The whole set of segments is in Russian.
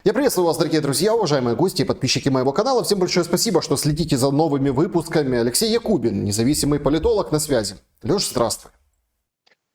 Я приветствую вас, дорогие друзья, уважаемые гости и подписчики моего канала. Всем большое спасибо, что следите за новыми выпусками. Алексей Якубин, независимый политолог, на связи. Леш, здравствуй.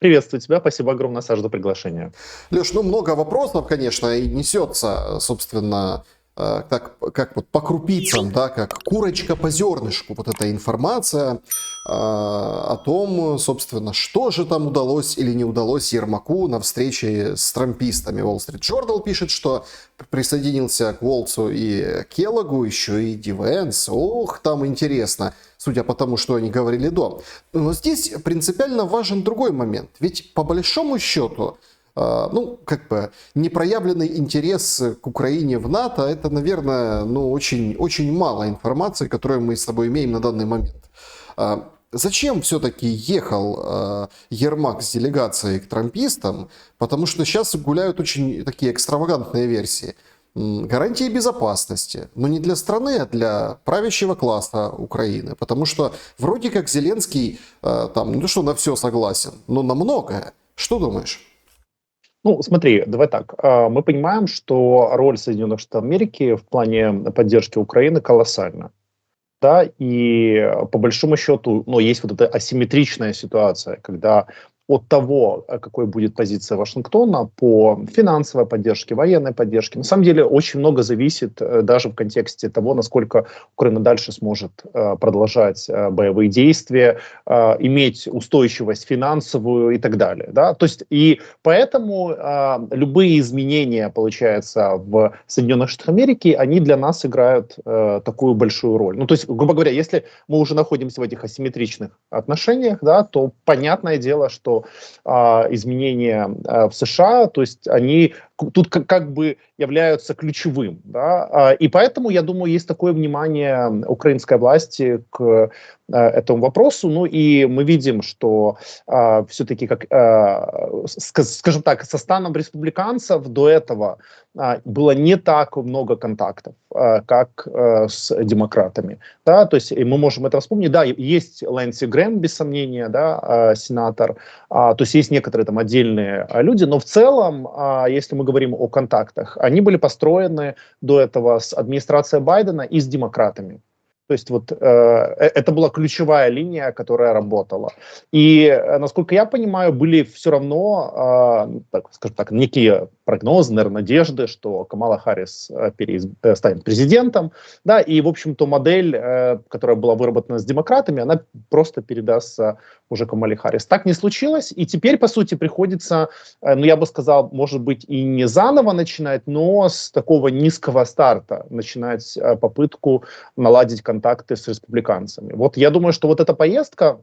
Приветствую тебя, спасибо огромное, Саш, за приглашение. Леш, много вопросов, конечно, и несется, собственно, как вот по крупицам, да, как курочка по зернышку, вот эта информация о том, собственно, что же там удалось или не удалось Ермаку на встрече с трампистами. Wall Street Journal пишет, что присоединился к Волцу и Келлогу еще и Ди Венс. Ох, там интересно, судя по тому, что они говорили до. Но здесь принципиально важен другой момент. Ведь по большому счету, непроявленный интерес к Украине в НАТО, это, наверное, очень, очень мало информации, которую мы с тобой имеем на данный момент. Зачем все-таки ехал Ермак с делегацией к трампистам? Потому что сейчас гуляют очень такие экстравагантные версии. Гарантии безопасности, но не для страны, а для правящего класса Украины. Потому что вроде как Зеленский на все согласен, но на многое. Что думаешь? Смотри, давай так. Мы понимаем, что роль Соединенных Штатов Америки в плане поддержки Украины колоссальна. Да, и по большому счету, есть вот эта асимметричная ситуация, когда от того, какой будет позиция Вашингтона по финансовой поддержке, военной поддержке, на самом деле очень много зависит даже в контексте того, насколько Украина дальше сможет продолжать боевые действия, иметь устойчивость финансовую и так далее. Да? То есть и поэтому любые изменения, получается, в Соединенных Штатах Америки, они для нас играют такую большую роль. То есть, грубо говоря, если мы уже находимся в этих асимметричных отношениях, да, то понятное дело, что изменения в США, то есть они тут как бы являются ключевым. Да? И поэтому, я думаю, есть такое внимание украинской власти к этому вопросу. И мы видим, что все-таки, скажем так, со станом республиканцев до этого было не так много контактов, как с демократами. Да? То есть и мы можем это вспомнить. Да, есть Лэнси Грэм, без сомнения, да, сенатор. То есть есть некоторые там отдельные люди, но в целом, если мы говорим о контактах, они были построены до этого с администрацией Байдена и с демократами. То есть это была ключевая линия, которая работала. И, насколько я понимаю, были все равно, скажем так, некие прогнозы, наверное, надежды, что Камала Харрис станет президентом. Да, и, в общем-то, модель, которая была выработана с демократами, она просто передастся уже Камале Харрис. Так не случилось, и теперь, по сути, приходится, я бы сказал, может быть, и не заново начинать, но с такого низкого старта начинать попытку наладить контакты с республиканцами. Вот я думаю, что вот эта поездка,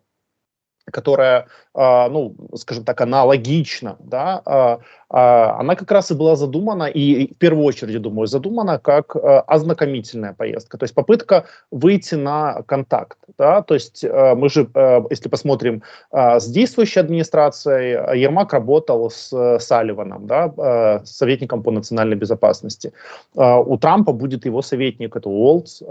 которая, скажем так, аналогична, да, она как раз и была задумана, и в первую очередь, я думаю, задумана как ознакомительная поездка, то есть попытка выйти на контакт. Да? То есть мы же, если посмотрим, с действующей администрацией Ермак работал с Салливаном, да, советником по национальной безопасности. У Трампа будет его советник, это Уолтс,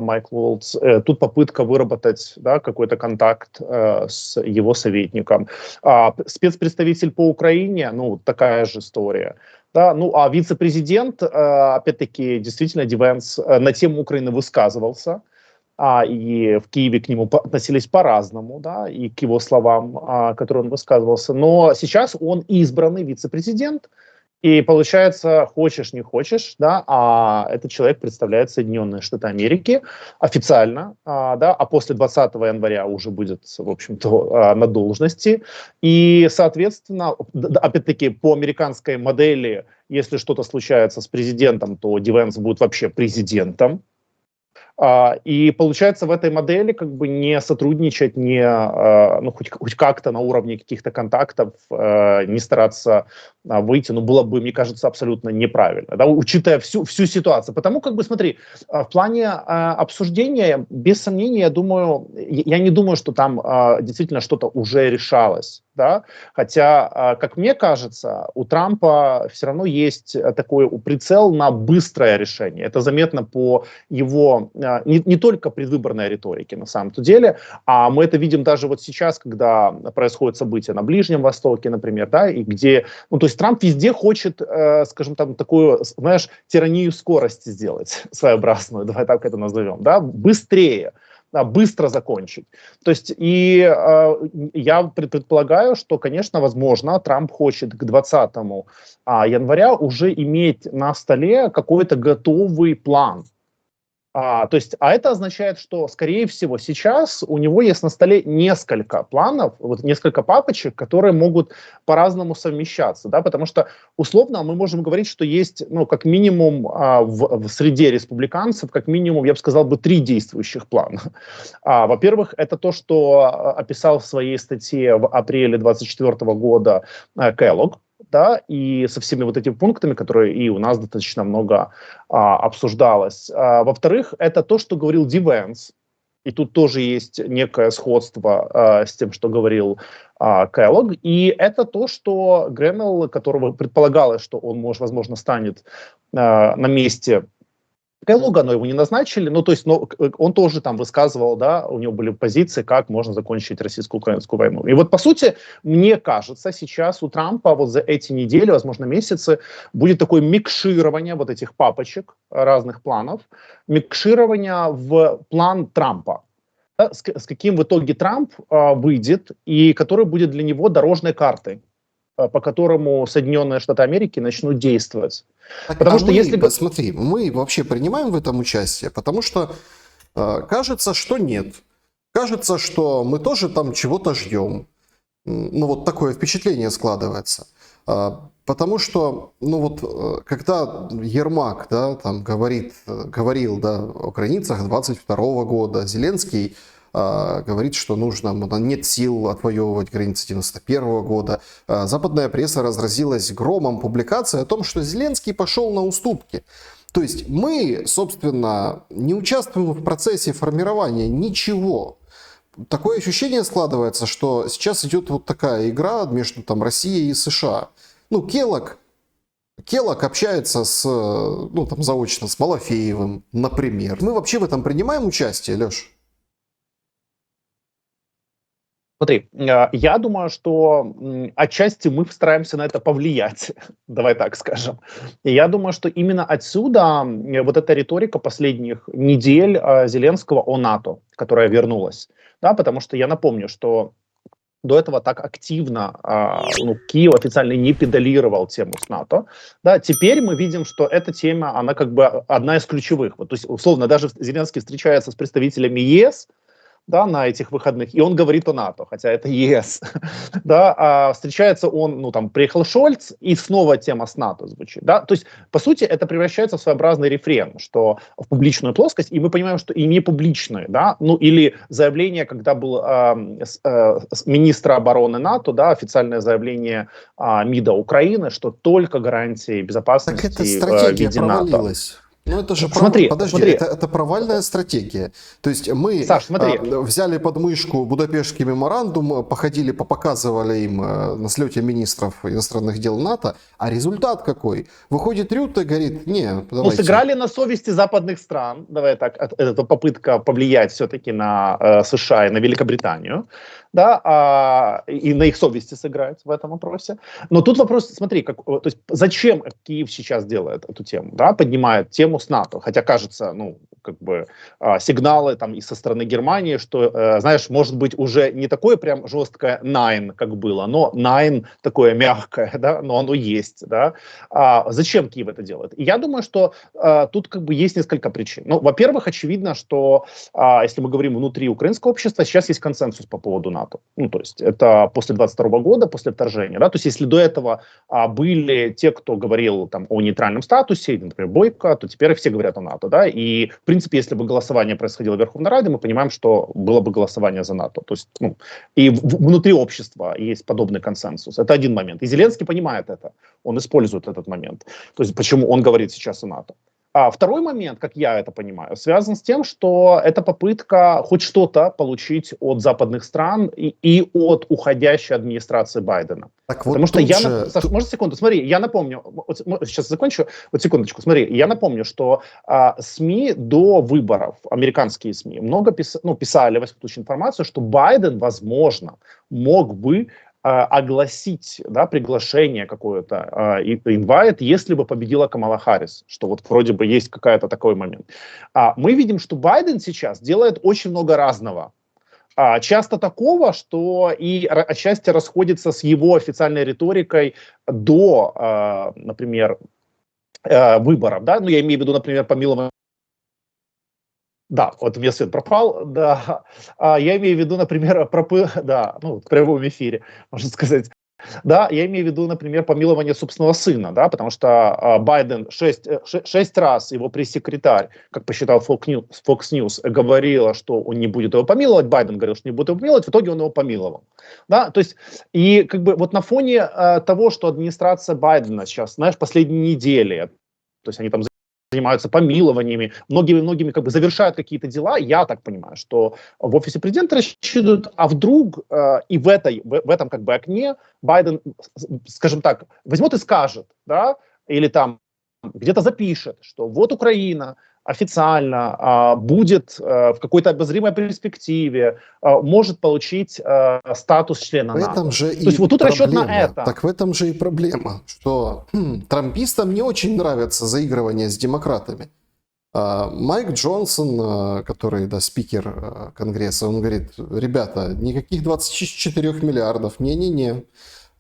Майкл Уолтс. Тут попытка выработать, да, какой-то контакт с его советником. Спецпредставитель по Украине, такая же история. Да, а вице-президент, опять-таки, действительно, Ди Венс на тему Украины высказывался, и в Киеве к нему относились по-разному, да, и к его словам, которые он высказывался. Но сейчас он избранный вице-президент, и получается, хочешь не хочешь, да, этот человек представляет Соединенные Штаты Америки официально, да, а после 20 января уже будет, в общем-то, на должности. И, соответственно, опять-таки, по американской модели, если что-то случается с президентом, то Ди Венс будет вообще президентом. И получается в этой модели как бы не сотрудничать, хоть как-то на уровне каких-то контактов, не стараться выйти, было бы, мне кажется, абсолютно неправильно, да, учитывая всю ситуацию. Потому смотри, в плане обсуждения, без сомнения, я не думаю, что там действительно что-то уже решалось. да, хотя, как мне кажется, у Трампа все равно есть такой прицел на быстрое решение. Это заметно по его не только предвыборной риторике на самом-то деле, а мы это видим даже вот сейчас, когда происходят события на Ближнем Востоке, например, да, и где, ну, то есть Трамп везде хочет, скажем там, такую, знаешь, тиранию скорости сделать своеобразную, давай так это назовем, да, быстрее, быстро закончить. То есть и я предполагаю, что, конечно, возможно, Трамп хочет к 20 января уже иметь на столе какой-то готовый план. То есть, это означает, что, скорее всего, сейчас у него есть на столе несколько планов, вот несколько папочек, которые могут по-разному совмещаться, да, потому что, условно, мы можем говорить, что есть, ну, как минимум, в среде республиканцев, как минимум, я бы сказал бы, 3 действующих плана. Во-первых, это то, что описал в своей статье в апреле 2024 года Келлог, да, и со всеми вот этими пунктами, которые и у нас достаточно много обсуждалось. Во-вторых, это то, что говорил Ди Венс, и тут тоже есть некое сходство с тем, что говорил Келлог, и это то, что Грэмилл, которого предполагалось, что он, может, возможно, станет на месте Келлога, но его не назначили, ну, то есть, но он тоже там высказывал, да, у него были позиции, как можно закончить российско-украинскую войну. И вот, по сути, мне кажется, сейчас у Трампа вот за эти недели, возможно, месяцы, будет такое микширование вот этих папочек разных планов, микширование в план Трампа, да, с каким в итоге Трамп выйдет, и который будет для него дорожной картой, по которому Соединенные Штаты Америки начнут действовать. Так, Потому что если... посмотри, мы вообще принимаем в этом участие, потому что кажется, что нет. Кажется, что мы тоже там чего-то ждем. Ну, вот такое впечатление складывается. Потому что, ну вот, когда Ермак, да, там говорил, да, о границах 22 года, Зеленский говорит, что нужно, нет сил отвоевывать границы 91 года. Западная пресса разразилась громом публикации о том, что Зеленский пошел на уступки. То есть мы, собственно, не участвуем в процессе формирования ничего. Такое ощущение складывается, что сейчас идет вот такая игра между там Россией и США. Ну, Келлог общается с, ну, там, заочно с Малафеевым, например. Мы вообще в этом принимаем участие, Леш? Смотри, я думаю, что отчасти мы стараемся на это повлиять, давай так скажем. И я думаю, что именно отсюда вот эта риторика последних недель Зеленского о НАТО, которая вернулась. Да, потому что я напомню, что до этого так активно Киев официально не педалировал тему с НАТО. Да, теперь мы видим, что эта тема, она как бы одна из ключевых. Вот, то есть, условно, даже Зеленский встречается с представителями ЕС, да, на этих выходных, и он говорит о НАТО, хотя это ЕС, да, встречается он, ну, там, приехал Шольц, и снова тема с НАТО звучит, да, то есть, по сути, это превращается в своеобразный рефрен, что в публичную плоскость, и мы понимаем, что и не публичные, да, ну, или заявление, когда был министра обороны НАТО, да, официальное заявление МИДа Украины, что только гарантии безопасности так эта стратегия в виде НАТО. провалилась. Ну, это же Смотри, смотри. Это провальная стратегия. То есть мы Саш, смотри. взяли под мышку Будапештский меморандум, походили, показывали им на слете министров иностранных дел НАТО, а результат какой? Выходит Рютте и говорит, не, давайте. Ну, сыграли на совести западных стран, давай так, это попытка повлиять все-таки на США и на Великобританию, да, и на их совести сыграть в этом вопросе. Но тут вопрос, смотри, то есть зачем Киев сейчас делает эту тему, да, поднимает тему с НАТО, хотя кажется, ну, как бы сигналы там и со стороны Германии, что, знаешь, может быть уже не такое прям жесткое nine, как было, но nine такое мягкое, да, но оно есть, да. Зачем Киев это делает? И я думаю, что тут как бы есть несколько причин. Ну, во-первых, очевидно, что если мы говорим внутри украинского общества, сейчас есть консенсус по поводу НАТО. Ну, то есть это после 22 года, после вторжения, да, то есть если до этого были те, кто говорил там о нейтральном статусе, например, Бойко, то теперь все говорят о НАТО, да, и в принципе, если бы голосование происходило в Верховной Раде, мы понимаем, что было бы голосование за НАТО, то есть, ну, и внутри общества есть подобный консенсус, это один момент, и Зеленский понимает это, он использует этот момент, то есть почему он говорит сейчас о НАТО. А второй момент, как я это понимаю, связан с тем, что это попытка хоть что-то получить от западных стран и от уходящей администрации Байдена. Так Потому вот что тут я, же, Саш, можно секунду? Смотри, я напомню, сейчас закончу, вот секундочку, смотри, я напомню, что СМИ до выборов, американские СМИ, много писали, во всяком случае, информацию, что Байден, возможно, мог бы огласить, да, приглашение какое-то, инвайт, если бы победила Камала Харрис, что вот вроде бы есть какая-то такой момент. Мы видим, что Байден сейчас делает очень много разного. Часто такого, что и отчасти расходится с его официальной риторикой до, например, выборов, да, ну я имею в виду, например, помилование. Да, вот у меня свет пропал, да. Я имею в виду, например, да, ну, в прямом эфире, можно сказать. Да, я имею в виду, например, помилование собственного сына, да, потому что Байден шесть раз, его пресс-секретарь, как посчитал Fox News, говорила, что он не будет его помиловать, Байден говорил, что не будет его помиловать, в итоге он его помиловал. Да, то есть, и как бы вот на фоне того, что администрация Байдена сейчас, знаешь, последние недели, то есть они там занимаются помилованиями, многими как бы завершают какие-то дела. Я так понимаю, что в офисе президента рассчитывают, а вдруг и в этом как бы окне Байден, скажем так, возьмет и скажет, да, или там где-то запишет, что вот Украина официально будет в какой-то обозримой перспективе может получить статус члена в этом НАТО. же То есть и вот тут расчет на проблема. это. Так в этом же и проблема, что трампистам не очень нравится заигрывание с демократами. Майк Джонсон, который, да, спикер Конгресса, он говорит: ребята, никаких 24 миллиардов, не-не-не,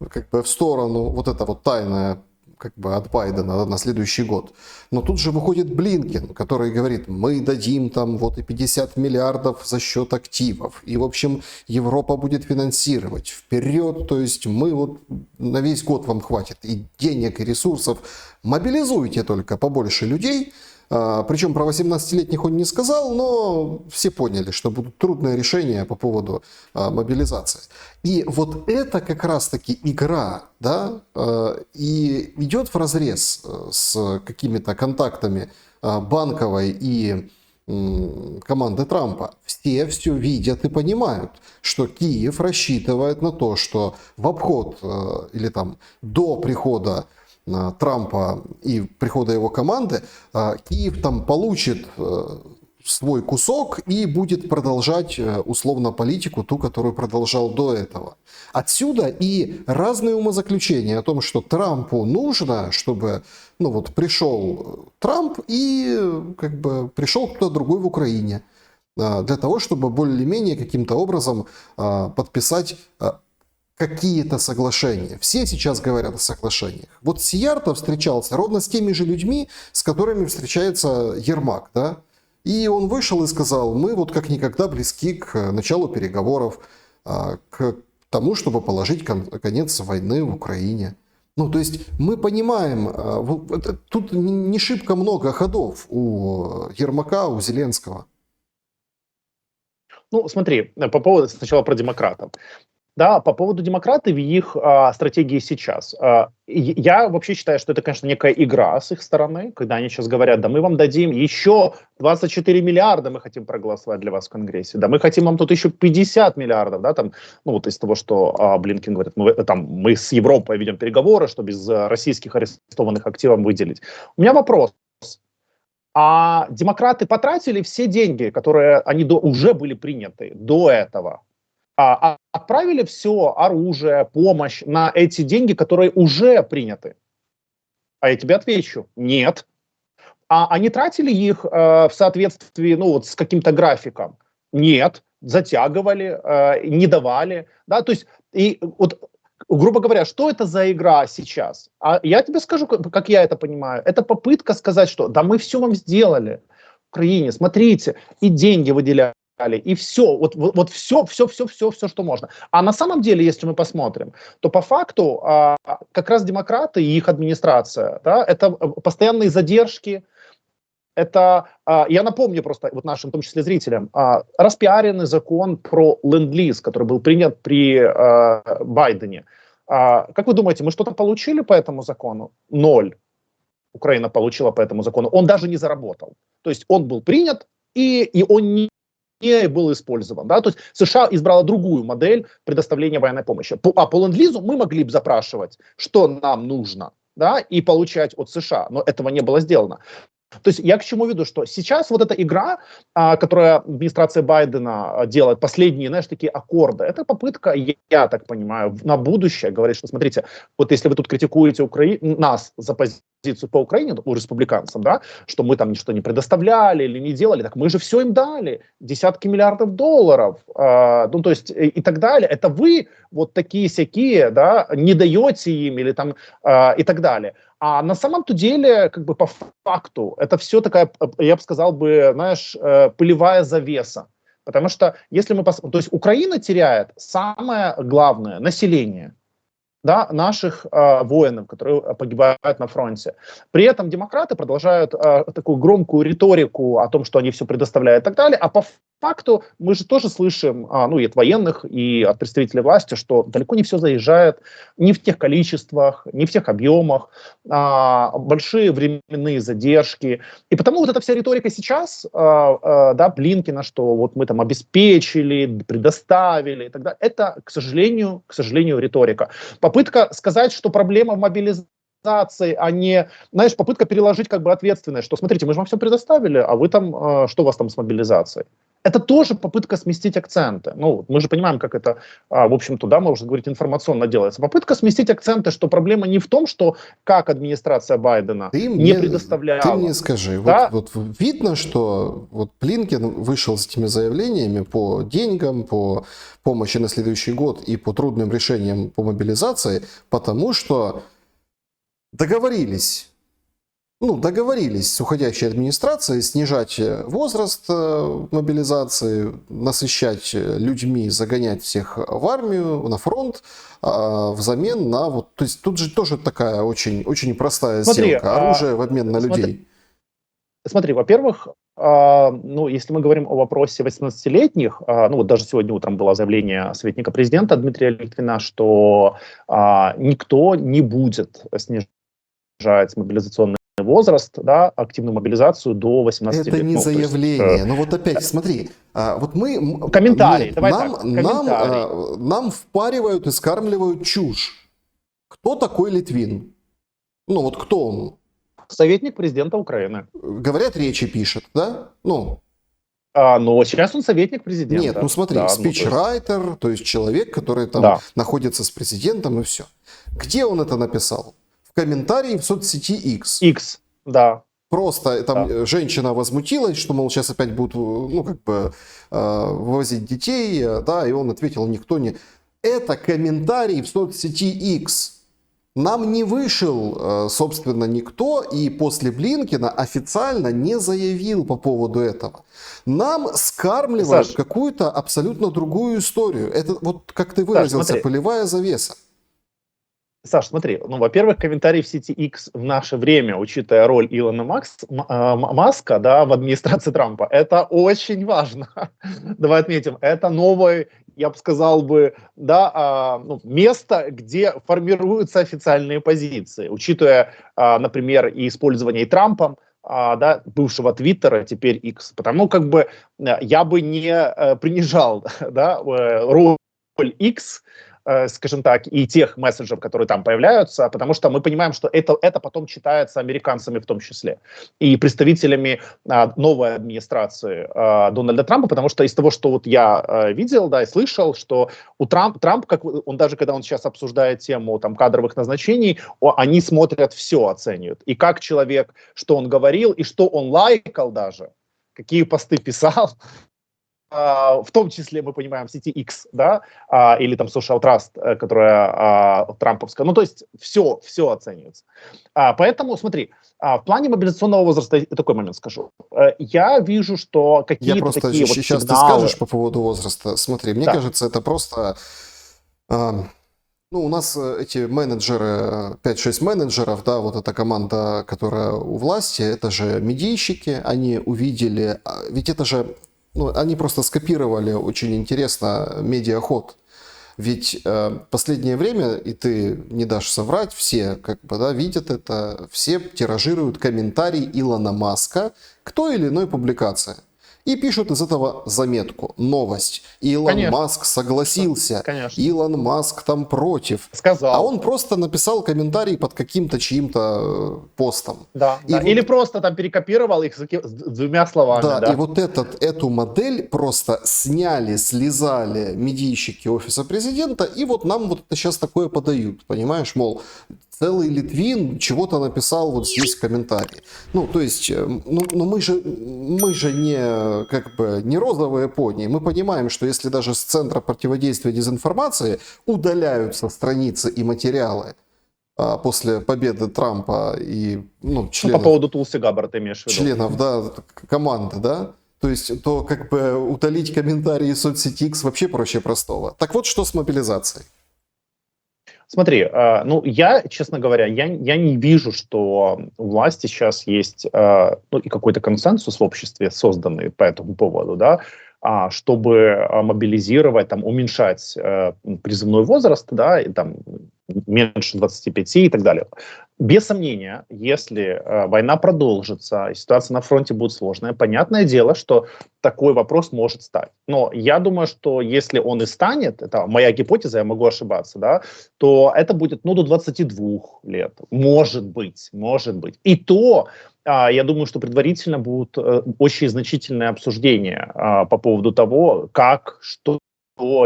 как бы в сторону, вот это вот тайное, как бы от Байдена на следующий год. Но тут же выходит Блинкен, который говорит: мы дадим там вот и 50 миллиардов за счет активов. И, в общем, Европа будет финансировать вперед. То есть мы вот на весь год вам хватит и денег, и ресурсов. Мобилизуйте только побольше людей. Причем про 18-летних он не сказал, но все поняли, что будут трудные решения по поводу мобилизации. И вот это как раз-таки игра, да, и идет вразрез с какими-то контактами Банковой и команды Трампа. Все видят и понимают, что Киев рассчитывает на то, что в обход или там до прихода Трампа и прихода его команды, Киев там получит свой кусок и будет продолжать условно политику, ту, которую продолжал до этого. Отсюда и разные умозаключения о том, что Трампу нужно, чтобы, ну вот, пришел Трамп и как бы пришел кто-то другой в Украине, для того, чтобы более-менее каким-то образом подписать какие-то соглашения. Все сейчас говорят о соглашениях. Вот Сияртов встречался ровно с теми же людьми, с которыми встречается Ермак, да? И он вышел и сказал: мы вот как никогда близки к началу переговоров, к тому, чтобы положить конец войны в Украине. Ну, то есть мы понимаем, тут не шибко много ходов у Ермака, у Зеленского. Ну, смотри, по поводу сначала про демократов. Да, по поводу демократов и их стратегии сейчас. Я вообще считаю, что это, конечно, некая игра с их стороны, когда они сейчас говорят: да мы вам дадим еще 24 миллиарда, мы хотим проголосовать для вас в Конгрессе, да мы хотим вам тут еще 50 миллиардов, да, там, ну вот из того, что Блинкен говорит, мы с Европой ведем переговоры, чтобы из российских арестованных активов выделить. У меня вопрос. А демократы потратили все деньги, которые они уже были приняты до этого? Отправили все оружие, помощь на эти деньги, которые уже приняты? А я тебе отвечу: нет. А они тратили их в соответствии, ну, вот с каким-то графиком? Нет. Затягивали, не давали. Да? То есть, и вот, грубо говоря, что это за игра сейчас? А я тебе скажу, как я это понимаю. Это попытка сказать, что да мы все вам сделали в Украине, смотрите, и деньги выделяли, и все, вот все, что можно. А на самом деле, если мы посмотрим, то по факту как раз демократы и их администрация, да, это постоянные задержки, это, я напомню просто вот нашим, в том числе зрителям, распиаренный закон про ленд-лиз, который был принят при Байдене. Как вы думаете, мы что-то получили по этому закону? Ноль. Украина получила по этому закону, он даже не заработал. То есть он был принят, и он не был использован. Да? То есть США избрала другую модель предоставления военной помощи. По ленд-лизу мы могли бы запрашивать, что нам нужно, да, и получать от США, но этого не было сделано. То есть я к чему веду, что сейчас вот эта игра, которую администрация Байдена делает, последние, знаешь, такие аккорды, это попытка, я так понимаю, на будущее говорить, что смотрите, вот если вы тут критикуете нас за позицию по Украине, у республиканцам, да, что мы там ничто не предоставляли или не делали, так мы же все им дали, десятки миллиардов долларов, ну то есть и так далее. Это вы вот такие-сякие, да, не даете им или там и так далее. А на самом-то деле, как бы по факту, это все такая, я бы сказал бы, знаешь, пылевая завеса. Потому что если мы посмотрим, то есть Украина теряет самое главное население, да, наших воинов, которые погибают на фронте. При этом демократы продолжают такую громкую риторику о том, что они все предоставляют и так далее, а по факту мы же тоже слышим, ну и от военных, и от представителей власти, что далеко не все заезжает, не в тех количествах, не в тех объемах, большие временные задержки. И потому вот эта вся риторика сейчас, да, Блинкина, что вот мы там обеспечили, предоставили и так далее, это, к сожалению, риторика. Попытка сказать, что проблема в мобилизации, а не, знаешь, попытка переложить как бы ответственность, что смотрите, мы же вам все предоставили, а вы там, что у вас там с мобилизацией? Это тоже попытка сместить акценты. Ну, мы же понимаем, как это, в общем-то, да, можно говорить, информационно делается. Попытка сместить акценты, что проблема не в том, что как администрация Байдена не предоставляла. Ты мне скажи, да? вот видно, что вот Блинкен вышел с этими заявлениями по деньгам, по помощи на следующий год и по трудным решениям по мобилизации, потому что договорились с уходящей администрацией снижать возраст мобилизации, насыщать людьми, загонять всех в армию, на фронт, взамен на вот... То есть тут же тоже такая очень, очень простая сделка. Оружие в обмен на людей. Смотри, во-первых, ну, если мы говорим о вопросе 18-летних, ну, вот даже сегодня утром было заявление советника президента Дмитрия Литвина, что никто не будет снижать мобилизационный возраст, да, активную мобилизацию до 18 лет. Это не заявление. Но вот опять, смотри, вот мы... Комментарий, давай Нам впаривают и скармливают чушь. Кто такой Литвин? Ну вот кто он? Советник президента Украины. Говорят, речи пишет, да? Ну... Но сейчас он советник президента. Нет, ну смотри, да, спичрайтер, то есть человек, который там находится с президентом и все. Где он это написал? В комментарии в соцсети X. X, да. Просто там женщина возмутилась, что, мол, сейчас опять будут, ну, как бы, вывозить детей, да, и он ответил, никто не... Это комментарий в соцсети X. Нам не вышел, собственно, никто, и после Блинкина официально не заявил по поводу этого. Нам скармливают какую-то абсолютно другую историю. Это, вот как ты выразился, пылевая завеса. Саш, смотри, ну, во-первых, комментарий в сети X в наше время, учитывая роль Илона Маска, да, в администрации Трампа, это очень важно. Давай отметим, это новый, я бы сказал бы, да, место, где формируются официальные позиции, учитывая, например, и использование и Трампом, да, бывшего Твиттера, теперь X. Потому как бы я бы не принижал, да, роль X, скажем так, и тех месседжев, которые там появляются, потому что мы понимаем, что это потом читается американцами в том числе, и представителями новой администрации Дональда Трампа, потому что из того, что вот я видел, да, и слышал, что у Трамп, как он даже когда он сейчас обсуждает тему там кадровых назначений, они смотрят все, оценивают, и как человек, что он говорил, и что он лайкал даже, какие посты писал, в том числе, мы понимаем, в сети X, да, или там Social Trust, которая трамповская. Ну, то есть все оценивается. Поэтому, смотри, в плане мобилизационного возраста, такой момент скажу. Я вижу, что какие-то Я просто такие сейчас вот сигналы... ты скажешь по поводу возраста. Смотри, мне кажется, это просто... Ну, у нас эти менеджеры, 5-6 менеджеров, да, вот эта команда, которая у власти, это же медийщики, они увидели... Ведь это же... Ну, они просто скопировали очень интересно медиаход. Ведь последнее время, и ты не дашь соврать, все как бы, да, видят это, все тиражируют комментарий Илона Маска к той или иной публикации. И пишут из этого заметку, новость. Илон Конечно, Маск согласился, конечно. Илон Маск там против. А Сказал. он просто написал комментарий под каким-то чьим-то постом. Да, И да. вот Или просто там перекопировал их с двумя словами, да, да. и вот эту модель просто сняли, слезали медийщики офиса президента, и вот нам вот это сейчас такое подают, понимаешь, мол, целый Литвин чего-то написал вот здесь в комментарии. Ну, то есть, ну мы же не, как бы, не розовые пони, мы понимаем, что если даже с Центра противодействия дезинформации удаляются страницы и материалы после победы Трампа и Ну, по членов поводу Тулси Габбард ты имеешь в виду. членов, да, команды, да, то есть, то как бы удалить комментарии соцсети X вообще проще простого. Так вот, что с мобилизацией? Смотри, ну, я, честно говоря, я не вижу, что у власти сейчас есть, ну, и какой-то консенсус в обществе созданный по этому поводу, да, чтобы мобилизировать, там, уменьшать призывной возраст, да, и там меньше 25 и так далее. Без сомнения, если война продолжится, и ситуация на фронте будет сложная, понятное дело, что такой вопрос может стать. Но я думаю, что если он и станет, это моя гипотеза, я могу ошибаться, да, то это будет, ну, до 22 лет. Может быть, может быть. И то, я думаю, что предварительно будут очень значительные обсуждения по поводу того, как, что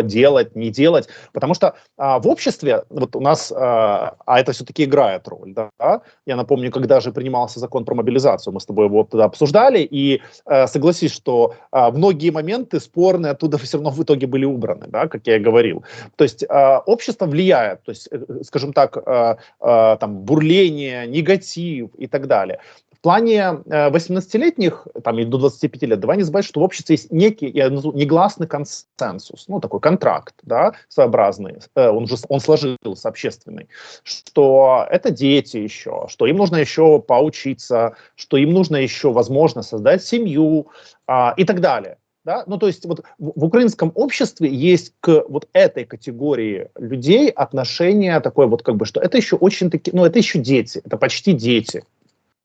делать, не делать. Потому что в обществе, вот у нас, это все-таки играет роль, да, я напомню, когда же принимался закон про мобилизацию, мы с тобой его тогда обсуждали, и согласись, что многие моменты спорные оттуда все равно в итоге были убраны, да, как я и говорил. То есть общество влияет, то есть, скажем так, там, бурление, негатив и так далее. В плане 18-летних, там, и до 25 лет, давай не забывать, что в обществе есть некий, я назову, негласный консенсус, ну, такой контракт, да, своеобразный, он сложился, общественный, что это дети еще, что им нужно еще поучиться, что им нужно еще, возможно, создать семью и так далее. Да? Ну, то есть вот в украинском обществе есть к вот этой категории людей отношение такое вот как бы, что это еще очень-таки, ну, это еще дети, это почти дети.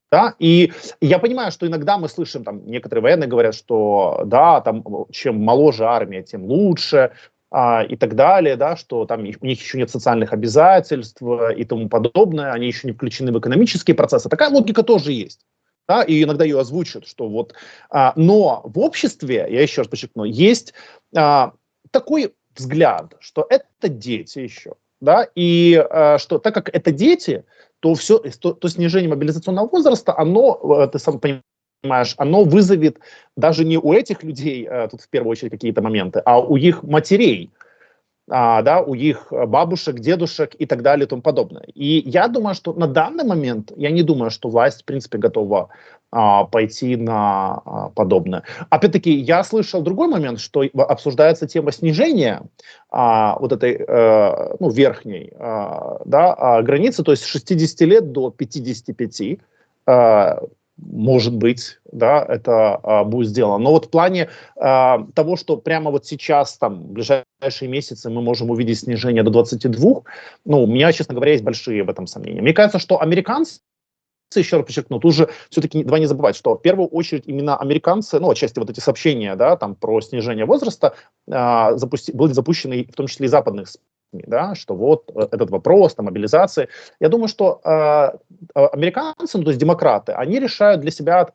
Да, и я понимаю, что иногда мы слышим, там, некоторые военные говорят, что, да, там, чем моложе армия, тем лучше, и так далее, да, что там у них еще нет социальных обязательств и тому подобное, они еще не включены в экономические процессы. Такая логика тоже есть. Да, и иногда ее озвучат, что вот... но в обществе, я еще раз подчеркну, есть такой взгляд, что это дети еще, да, и что так как это дети, то все, то снижение мобилизационного возраста, оно, ты сам понимаешь, оно вызовет даже не у этих людей, тут в первую очередь какие-то моменты, а у их матерей, да, у их бабушек, дедушек и так далее и тому подобное. И я думаю, что на данный момент, я не думаю, что власть, в принципе, готова пойти на подобное. Опять-таки, я слышал другой момент, что обсуждается тема снижения вот этой, ну, верхней, да, границы, то есть с 60 лет до 55, может быть, да, это будет сделано. Но вот в плане того, что прямо вот сейчас, там, в ближайшие месяцы мы можем увидеть снижение до 22, ну, у меня, честно говоря, есть большие в этом сомнения. Мне кажется, что американцы, еще раз подчеркну, тут же все-таки давай не забывать, что в первую очередь именно американцы, ну, отчасти вот эти сообщения, да, там, про снижение возраста были запущены в том числе и западных СМИ, да, что вот этот вопрос, там, мобилизации. Я думаю, что американцы, ну, то есть демократы, они решают для себя,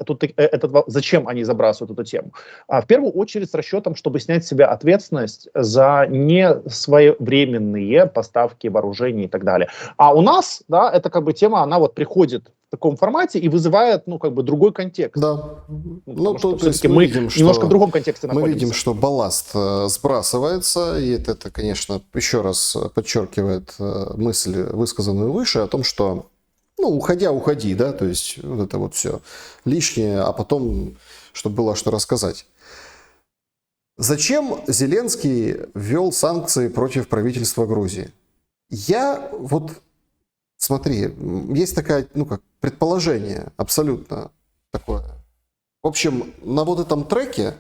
зачем они забрасывают эту тему. В первую очередь с расчетом, чтобы снять с себя ответственность за несвоевременные поставки вооружений и так далее. А у нас, да, это как бы тема, она вот приходит в таком формате и вызывает, ну, как бы другой контекст. Да. Ну, то есть мы видим, немножко в другом контексте находимся. Мы видим, что балласт сбрасывается, и это, конечно, еще раз подчеркивает мысль, высказанную выше, о том, что, ну, уходи, да, то есть вот это вот все лишнее, а потом, чтобы было что рассказать. Зачем Зеленский ввел санкции против правительства Грузии? Смотри, есть такое, ну, как предположение, абсолютно такое. В общем, на вот этом треке,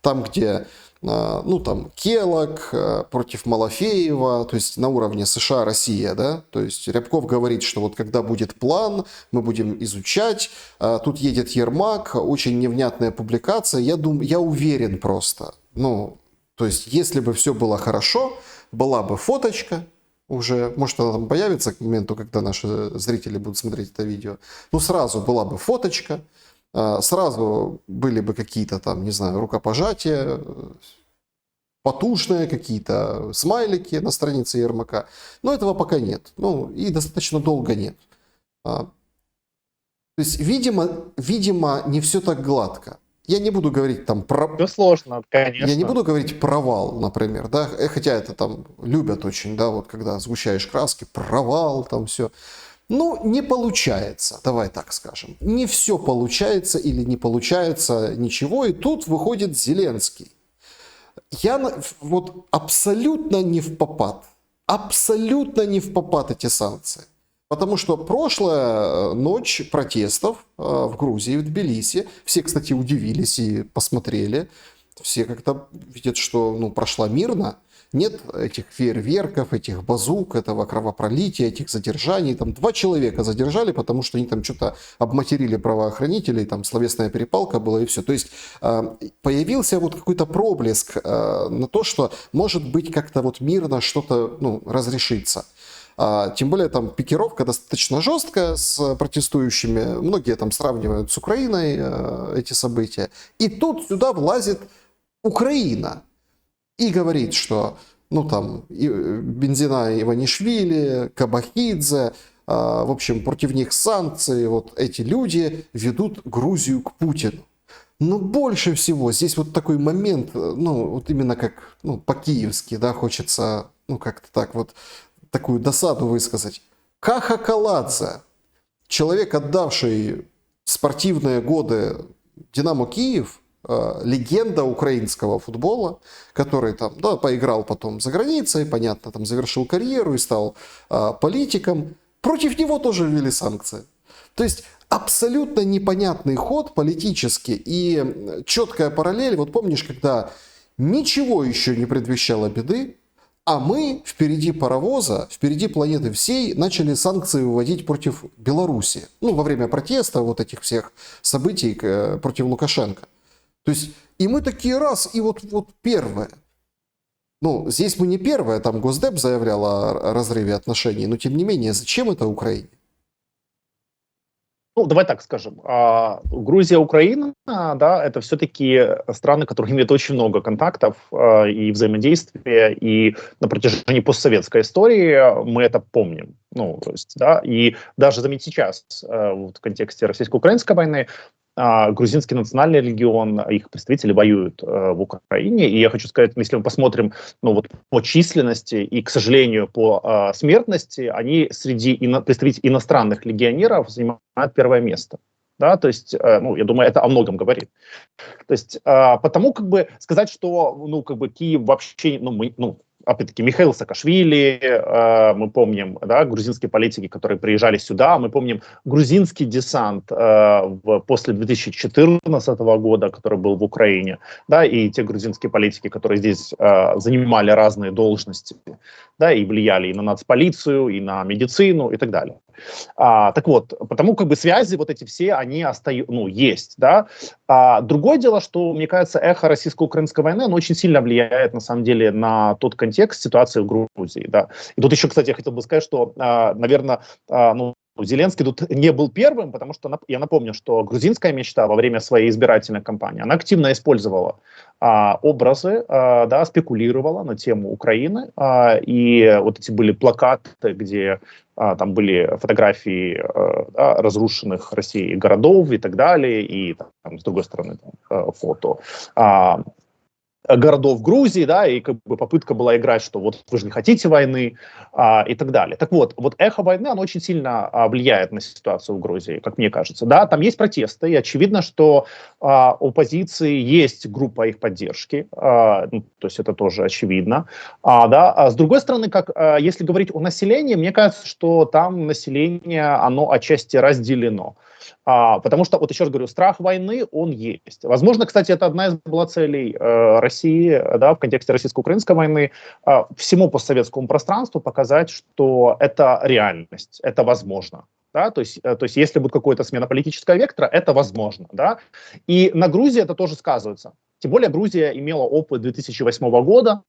там, где ну, там, Келок против Малафеева, то есть на уровне США-Россия, да, то есть Рябков говорит, что вот когда будет план, мы будем изучать, тут едет Ермак, очень невнятная публикация, я думаю, я уверен просто, ну, то есть если бы все было хорошо, была бы фоточка, уже, может, она там появится к моменту, когда наши зрители будут смотреть это видео, ну, сразу была бы фоточка, сразу были бы какие-то там, не знаю, рукопожатия, потужные какие-то смайлики на странице Ермака. Но этого пока нет. Ну, и достаточно долго нет. То есть, видимо, не все так гладко. Я не буду говорить там про... Все сложно, Я не конечно. буду говорить провал, например, да, хотя это там любят очень, да, вот когда сгущаешь краски, провал, там все. Ну, не получается, давай так скажем. Не все получается или не получается ничего, и тут выходит Зеленский. Вот абсолютно не в попад. Абсолютно не в попад эти санкции. Потому что прошлая ночь протестов в Грузии, в Тбилиси, все, кстати, удивились и посмотрели, все как-то видят, что ну, прошла мирно, нет этих фейерверков, этих базук, этого кровопролития, этих задержаний. Там 2 человека задержали, потому что они там что-то обматерили правоохранителей, там словесная перепалка была и все. То есть появился вот какой-то проблеск на то, что может быть как-то вот мирно что-то ну, разрешится. Тем более там пикировка достаточно жесткая с протестующими. Многие там сравнивают с Украиной эти события. И тут сюда влазит Украина. И говорит, что ну там Бензина Иванишвили, Кабахидзе, в общем, против них санкции, вот эти люди ведут Грузию к Путину. Но больше всего здесь вот такой момент, ну вот именно как ну, по-киевски, да, хочется ну как-то так вот такую досаду высказать. Каха Каладзе, человек, отдавший спортивные годы Динамо Киев, легенда украинского футбола, который там, да, поиграл потом за границей, понятно, там завершил карьеру и стал политиком. Против него тоже ввели санкции. То есть абсолютно непонятный ход политический и четкая параллель. Вот помнишь, когда ничего еще не предвещало беды, а мы впереди паровоза, впереди планеты всей начали санкции выводить против Беларуси. Ну, во время протеста вот этих всех событий против Лукашенко. То есть, и мы такие раз, и вот первое. Ну, здесь мы не первое, там Госдеп заявлял о разрыве отношений, но тем не менее, зачем это Украине? Ну, давай так скажем. Грузия, Украина, да, это все-таки страны, которые имеют очень много контактов и взаимодействия, и на протяжении постсоветской истории мы это помним. Ну, то есть, да, и даже заметь сейчас, вот в контексте российско-украинской войны, грузинский национальный легион, их представители воюют в Украине. И я хочу сказать, если мы посмотрим ну, вот, по численности и, к сожалению, по смертности, они среди представителей иностранных легионеров занимают первое место. Да, то есть, ну, я думаю, это о многом говорит. То есть, потому как бы сказать, что, ну, как бы Киев вообще, опять-таки, Михаил Саакашвили, мы помним, да, грузинские политики, которые приезжали сюда, мы помним грузинский десант после 2014 года, который был в Украине, да, и те грузинские политики, которые здесь занимали разные должности, да, и влияли и на нацполицию, и на медицину, и так далее. Так вот, потому как бы связи вот эти все, они есть, да. Другое дело, что, мне кажется, эхо российско-украинской войны, оно очень сильно влияет, на самом деле, на тот контекст ситуации в Грузии, да. И тут еще, кстати, я хотел бы сказать, что, наверное, Зеленский тут не был первым, потому что я напомню, что грузинская мечта во время своей избирательной кампании, она активно использовала образы, да, спекулировала на тему Украины, и вот эти были плакаты, где там были фотографии да, разрушенных Россией городов и так далее, и там, с другой стороны там, фото городов Грузии, да, и как бы попытка была играть, что вот вы же не хотите войны и так далее. Так вот эхо войны, оно очень сильно влияет на ситуацию в Грузии, как мне кажется. Да, там есть протесты, и очевидно, что у оппозиции есть группа их поддержки, то есть это тоже очевидно. С другой стороны, если говорить о населении, мне кажется, что там население, оно отчасти разделено. Потому что, вот еще раз говорю, страх войны, он есть. Возможно, кстати, это одна из была целей России, да, в контексте российско-украинской войны, всему постсоветскому пространству показать, что это реальность, это возможно. Да, то есть если будет какая-то смена политического вектора, это возможно. Да? И на Грузии это тоже сказывается. Тем более Грузия имела опыт 2008 года,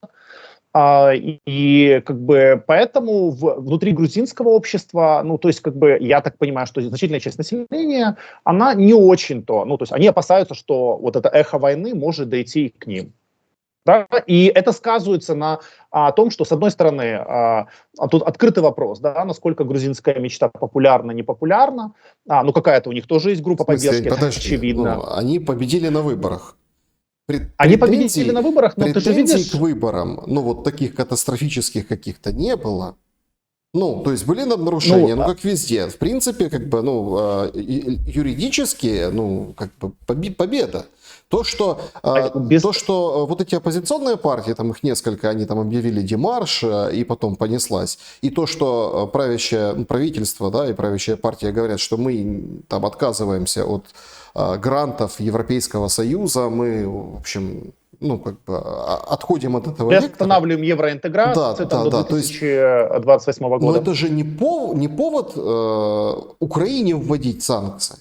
и как бы поэтому внутри грузинского общества, ну, то есть, как бы, я так понимаю, что значительная часть населения, она не очень-то, ну, то есть, они опасаются, что вот это эхо войны может дойти к ним. Да? И это сказывается на том, что, с одной стороны, тут открытый вопрос, да, насколько грузинская мечта популярна, не популярна. Ну, какая-то у них тоже есть группа В смысле, поддержки, это подожди, очевидно. ну, они победили на выборах. Они победили на выборах, но ты же Претензий видишь... к выборам, ну, вот таких катастрофических каких-то не было. Ну, то есть были нарушения, ну, как везде. В принципе, как бы, ну, юридически, ну, как бы победа. То, что вот эти оппозиционные партии, там их несколько, они там объявили демарш, и потом понеслась. И то, что правящее правительство, да, и правящая партия говорят, что мы там отказываемся от грантов Европейского Союза, мы, в общем, ну, как бы отходим от этого вектора. Останавливаем евроинтеграцию до 2028 года. Но это же не повод Украине вводить санкции.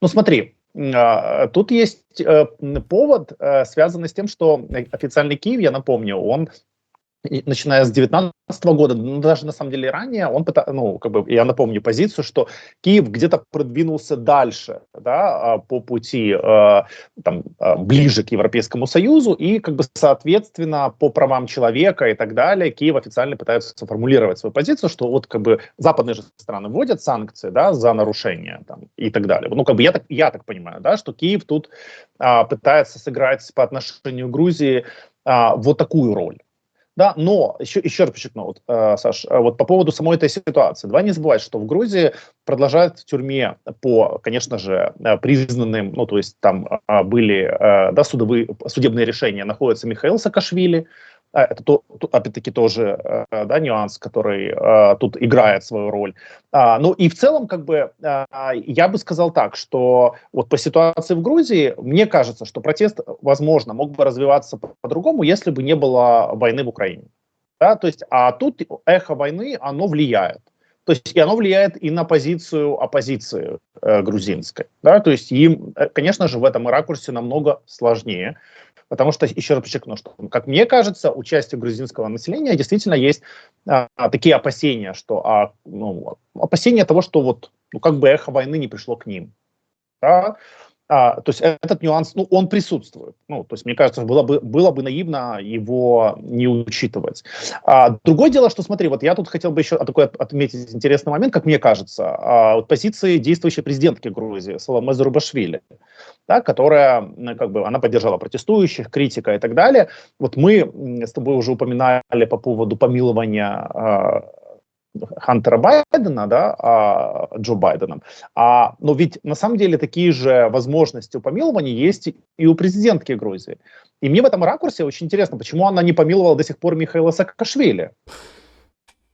Ну, смотри, тут есть повод, связанный с тем, что официальный Киев, я напомню, он, начиная с 2019 года, ну, даже на самом деле ранее, он, ну, как бы, я напомню позицию, что Киев где-то продвинулся дальше, да, по пути там, ближе к Европейскому Союзу, и, как бы, соответственно, по правам человека и так далее, Киев официально пытается формулировать свою позицию, что вот, как бы, западные же страны вводят санкции, да, за нарушения там, и так далее. Ну, как бы, я так понимаю, да, что Киев тут пытается сыграть по отношению к Грузии вот такую роль. Да, но еще раз подчеркну, вот, Саш, вот по поводу самой этой ситуации. Давай не забывать, что в Грузии продолжают в тюрьме по, конечно же, признанным, ну, то есть там были да, судебные решения, находится Михаил Саакашвили. Это опять-таки тоже да, нюанс, который тут играет свою роль. Ну и в целом, как бы, я бы сказал так, что вот по ситуации в Грузии, мне кажется, что протест, возможно, мог бы развиваться по-другому, если бы не было войны в Украине. Да? То есть, а тут эхо войны, оно влияет. То есть, и оно влияет и на позицию оппозиции грузинской. Да? То есть, им, конечно же, в этом ракурсе намного сложнее. Потому что, еще раз подчеркну, что, как мне кажется, у части грузинского населения действительно есть такие опасения, что ну, опасения того, что вот, ну, как бы эхо войны не пришло к ним. Да? То есть этот нюанс, ну, он присутствует. Ну, то есть, мне кажется, было бы наивно его не учитывать. Другое дело, что, смотри, вот я тут хотел бы еще отметить интересный момент, как мне кажется, вот позиции действующей президентки Грузии Саломе Зурбашвили, да, которая, как бы, она поддержала протестующих, критика и так далее. Вот мы с тобой уже упоминали по поводу помилования Хантера Байдена, да, Джо Байденом. Но ведь на самом деле такие же возможности у помилования есть и у президентки Грузии. И мне в этом ракурсе очень интересно, почему она не помиловала до сих пор Михаила Саакашвили.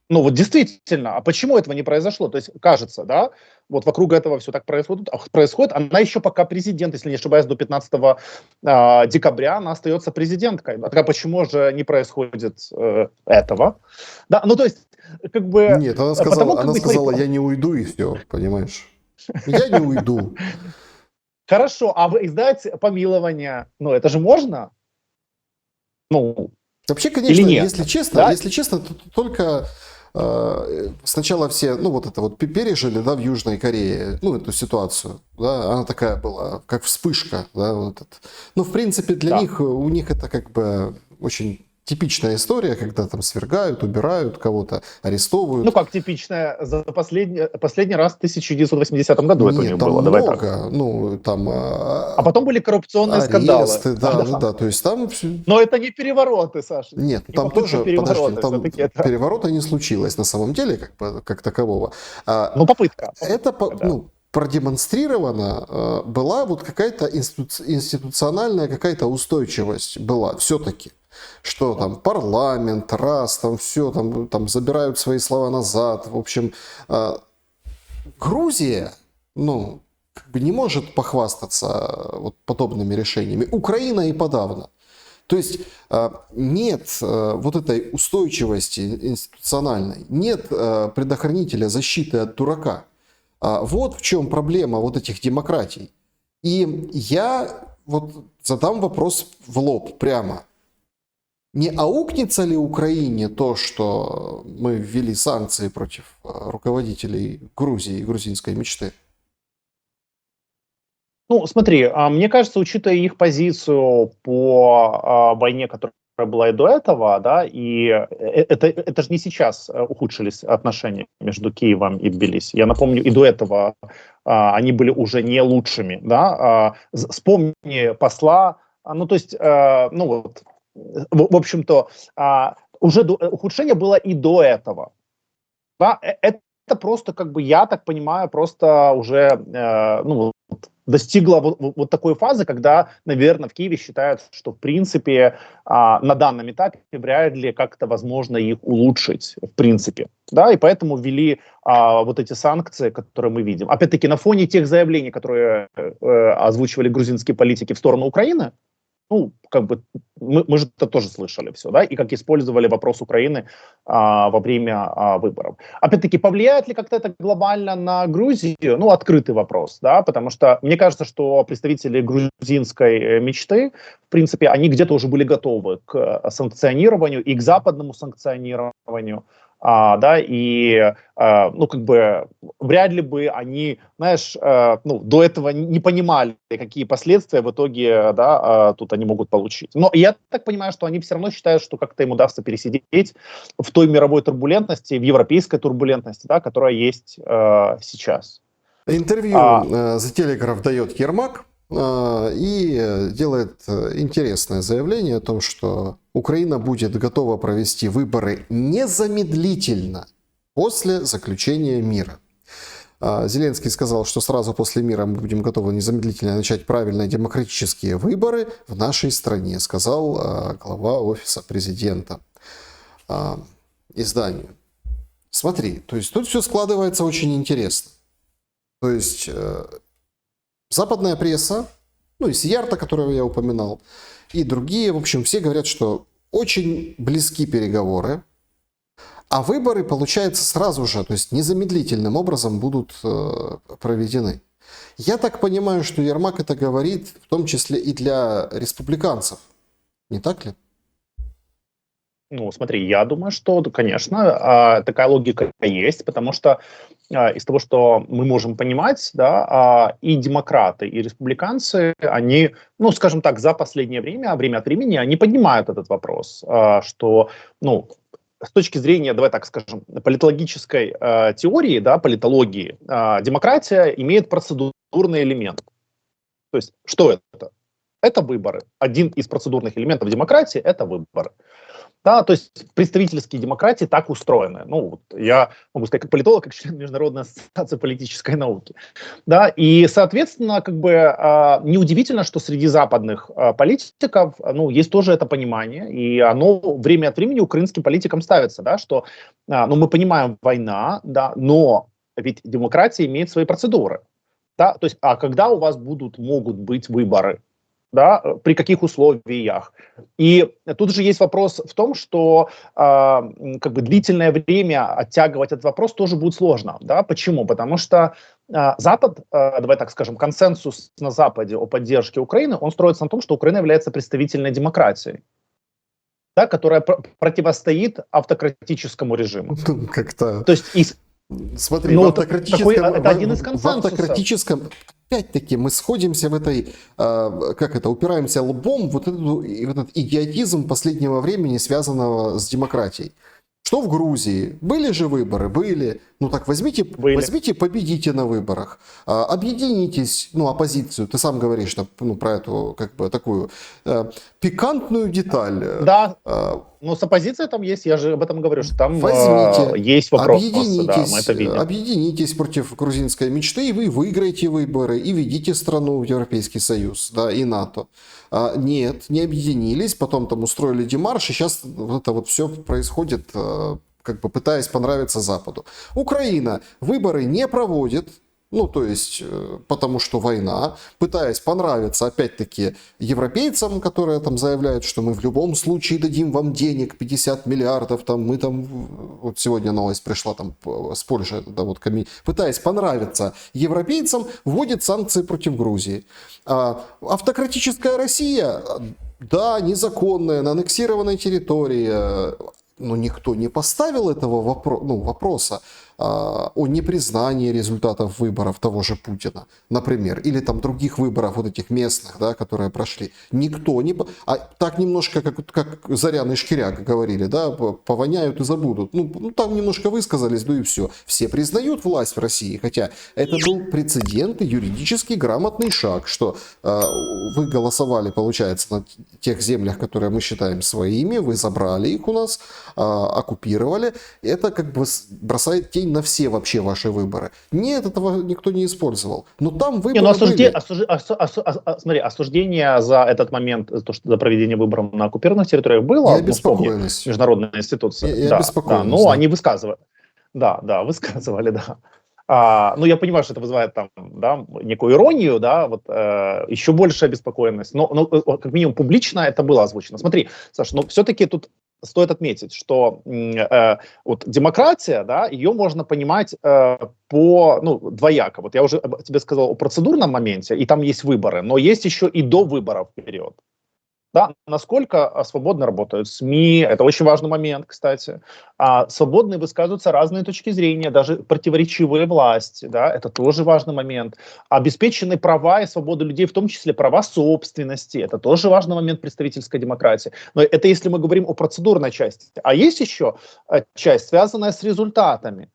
Ну вот действительно, а почему этого не произошло? То есть кажется, да, вот вокруг этого все так происходит. Она еще пока президент, если не ошибаюсь, до 15 декабря она остается президенткой. А почему же не происходит этого? Да, ну то есть, как бы... Нет, она сказала, я не уйду и все, понимаешь? Я не уйду. Хорошо, а вы издать помилование, ну это же можно? Ну, вообще, конечно, если честно, то только сначала все, ну, вот это вот пережили, да, в Южной Корее, ну, эту ситуацию, да, она такая была, как вспышка, да, вот это. Ну, в принципе, для них, у них это как бы очень типичная история, когда там свергают, убирают кого-то, арестовывают. Ну, как типичная, за последний раз в 1980 году это у них было. Давай так. Ну, там... А потом были коррупционные скандалы. Да, то есть там... Но это не перевороты, Саша. Нет, там тоже, подожди, там переворота не случилось на самом деле, как такового. Ну, попытка. Это, ну, продемонстрирована была вот какая-то институциональная какая-то устойчивость была все-таки. Что там парламент, раз, там все, там забирают свои слова назад. В общем, Грузия, ну, как бы не может похвастаться вот подобными решениями. Украина и подавно. То есть нет вот этой устойчивости институциональной, нет предохранителя защиты от дурака. Вот в чем проблема вот этих демократий. И я вот задам вопрос в лоб прямо. Не аукнется ли Украине то, что мы ввели санкции против руководителей Грузии и грузинской мечты? Ну, смотри, мне кажется, учитывая их позицию по войне, которая была и до этого, да, и это же не сейчас ухудшились отношения между Киевом и Тбилиси. Я напомню, и до этого они были уже не лучшими, да. Вспомни посла, ну, то есть, ну, вот, в общем-то, уже ухудшение было и до этого. Да, это просто, как бы, я так понимаю, просто уже, ну, вот, достигла вот такой фазы, когда, наверное, в Киеве считают, что, в принципе, на данном этапе вряд ли как-то возможно их улучшить, в принципе. Да, и поэтому ввели вот эти санкции, которые мы видим. Опять-таки, на фоне тех заявлений, которые озвучивали грузинские политики в сторону Украины, ну, как бы, мы же это тоже слышали все, да, и как использовали вопрос Украины во время выборов. Опять-таки, повлияет ли как-то это глобально на Грузию? Ну, открытый вопрос, да, потому что мне кажется, что представители грузинской мечты, в принципе, они где-то уже были готовы к санкционированию и к западному санкционированию, да, и, ну, как бы, вряд ли бы они, знаешь, ну, до этого не понимали, какие последствия в итоге, да, тут они могут получить. Но я так понимаю, что они все равно считают, что как-то им удастся пересидеть в той мировой турбулентности, в европейской турбулентности, да, которая есть сейчас. Интервью The Telegraph дает Ермак и делает интересное заявление о том, что Украина будет готова провести выборы незамедлительно после заключения мира. Зеленский сказал, что сразу после мира мы будем готовы незамедлительно начать правильные демократические выборы в нашей стране, сказал глава офиса президента изданию. Смотри, то есть тут все складывается очень интересно. То есть западная пресса, ну и Сиярта, которого я упоминал, и другие, в общем, все говорят, что очень близки переговоры, а выборы, получается, сразу же, то есть незамедлительным образом будут проведены. Я так понимаю, что Ермак это говорит в том числе и для республиканцев, не так ли? Ну, смотри, я думаю, что, конечно, такая логика есть, потому что из того, что мы можем понимать, да, и демократы, и республиканцы, они, ну, скажем так, за последнее время, время от времени, они поднимают этот вопрос, что, ну, с точки зрения, давай так скажем, политологической теории, да, политологии, демократия имеет процедурный элемент. То есть, что это? Это выборы. Один из процедурных элементов демократии – это выборы. Да, то есть представительские демократии так устроены. Ну, вот я могу сказать, как политолог, как член Международной ассоциации политической науки. Да, и, соответственно, как бы неудивительно, что среди западных политиков, ну, есть тоже это понимание, и оно время от времени украинским политикам ставится, да, что, ну, мы понимаем, война, да, но ведь демократия имеет свои процедуры. Да, то есть, а когда у вас могут быть выборы? Да, при каких условиях. И тут же есть вопрос в том, что как бы длительное время оттягивать этот вопрос тоже будет сложно. Да? Почему? Потому что Запад, давай так скажем, консенсус на Западе о поддержке Украины, он строится на том, что Украина является представительной демократией, да, которая противостоит автократическому режиму. Как-то... То есть Смотри, ну, в автократическом, это один из в автократическом, опять-таки, мы сходимся в этой, как это, упираемся лбом в этот идиотизм последнего времени, связанного с демократией. Что в Грузии? Были же выборы? Были. Ну так возьмите, победите на выборах. Объединитесь, ну, оппозицию. Ты сам говоришь, что, ну, про эту, как бы, такую пикантную деталь. Да, но с оппозицией там есть, я же об этом говорю, что там возьмите, есть вопросы, да, мы это видим. Объединитесь против грузинской мечты, и вы выиграете выборы, и ведите страну в Европейский Союз, да, и НАТО. Нет, не объединились, потом там устроили демарш, и сейчас вот это вот все происходит как бы пытаясь понравиться Западу. Украина выборы не проводит, ну, то есть, потому что война, пытаясь понравиться, опять-таки, европейцам, которые там заявляют, что мы в любом случае дадим вам денег, 50 миллиардов, там, мы там, вот сегодня новость пришла там с Польши, да, вот, пытаясь понравиться европейцам, вводит санкции против Грузии. Автократическая Россия, да, незаконная, на аннексированной территории, но никто не поставил этого вопроса о непризнании результатов выборов того же Путина, например, или там других выборов, вот этих местных, да, которые прошли. Никто не... так немножко, как Зарян и Шкиряк говорили, да, повоняют и забудут. Ну, там немножко высказались, ну и все. Все признают власть в России, хотя это был прецедент и юридически грамотный шаг, что вы голосовали, получается, на тех землях, которые мы считаем своими, вы забрали их у нас, оккупировали. Это как бы бросает тень на все вообще ваши выборы. Нет, этого никто не использовал. Но там выборы смотри, осуждение за этот момент, за проведение выборов на оккупированных территориях было. И обеспокоенность. Международная институция. И обеспокоенность. Да, но они высказывали. Высказывали, да. Ну, я понимаю, что это вызывает там, да, некую иронию, да, вот еще больше обеспокоенность. Но как минимум публично это было озвучено. Смотри, Саш, но все-таки тут стоит отметить, что вот демократия, да, ее можно понимать двояко. Вот я уже тебе сказал о процедурном моменте, и там есть выборы, но есть еще и до выборов период. Да, насколько свободно работают СМИ, это очень важный момент, кстати. Свободно высказываются разные точки зрения, даже противоречивые власти, да, это тоже важный момент. Обеспечены права и свободы людей, в том числе права собственности, это тоже важный момент представительской демократии. Но это если мы говорим о процедурной части. А есть еще часть, связанная с результатами.